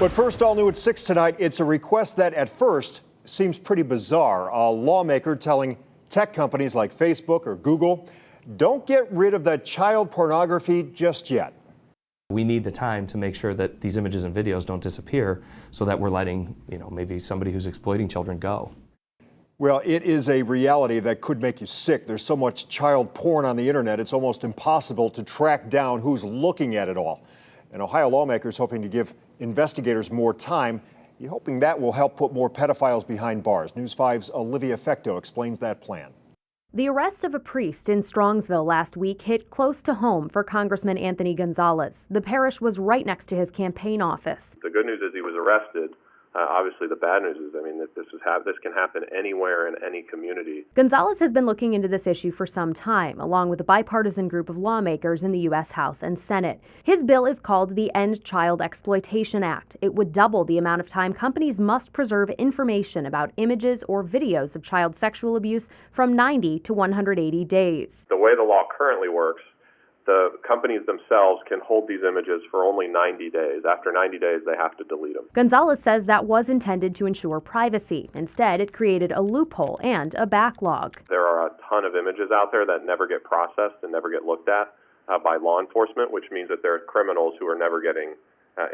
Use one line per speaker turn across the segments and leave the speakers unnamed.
But first, all new at 6 tonight, it's a request that at first seems pretty bizarre. A lawmaker telling tech companies like Facebook or Google, don't get rid of that child pornography just yet.
We need the time to make sure that these images and videos don't disappear so that we're letting, maybe somebody who's exploiting children go.
Well, it is a reality that could make you sick. There's so much child porn on the internet, it's almost impossible to track down who's looking at it all. And Ohio lawmakers hoping to give investigators more time. You're hoping that will help put more pedophiles behind bars. News 5's Olivia Fecto explains that plan.
The arrest of a priest in Strongsville last week hit close to home for Congressman Anthony Gonzalez. The parish was right next to his campaign office.
The good news is he was arrested. Obviously, the bad news is, that this can happen anywhere in any community.
Gonzalez has been looking into this issue for some time, along with a bipartisan group of lawmakers in the U.S. House and Senate. His bill is called the End Child Exploitation Act. It would double the amount of time companies must preserve information about images or videos of child sexual abuse from 90 to 180 days.
The way the law currently works, the companies themselves can hold these images for only 90 days. After 90 days, they have to delete them.
Gonzalez says that was intended to ensure privacy. Instead, it created a loophole and a backlog.
There are a ton of images out there that never get processed and never get looked at by law enforcement, which means that there are criminals who are never getting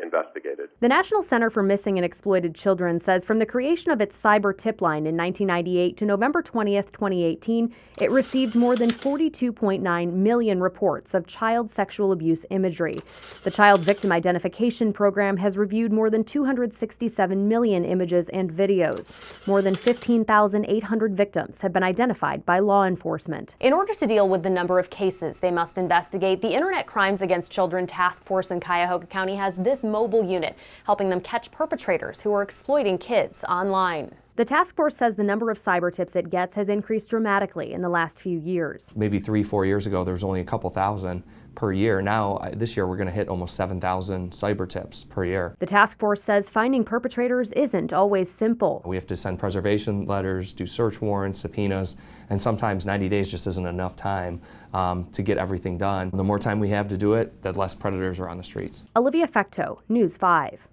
investigated.
The National Center for Missing and Exploited Children says from the creation of its cyber tip line in 1998 to November 20th, 2018, it received more than 42.9 million reports of child sexual abuse imagery. The Child Victim Identification Program has reviewed more than 267 million images and videos. More than 15,800 victims have been identified by law enforcement. In order to deal with the number of cases they must investigate, the Internet Crimes Against Children Task Force in Cuyahoga County has this mobile unit, helping them catch perpetrators who are exploiting kids online. The task force says the number of cyber tips it gets has increased dramatically in the last few years.
Maybe 3-4 years ago, there was only a couple thousand per year. Now, this year, we're going to hit almost 7,000 cyber tips per year.
The task force says finding perpetrators isn't always simple.
We have to send preservation letters, do search warrants, subpoenas, and sometimes 90 days just isn't enough time to get everything done. The more time we have to do it, the less predators are on the streets.
Olivia Fecto, News 5.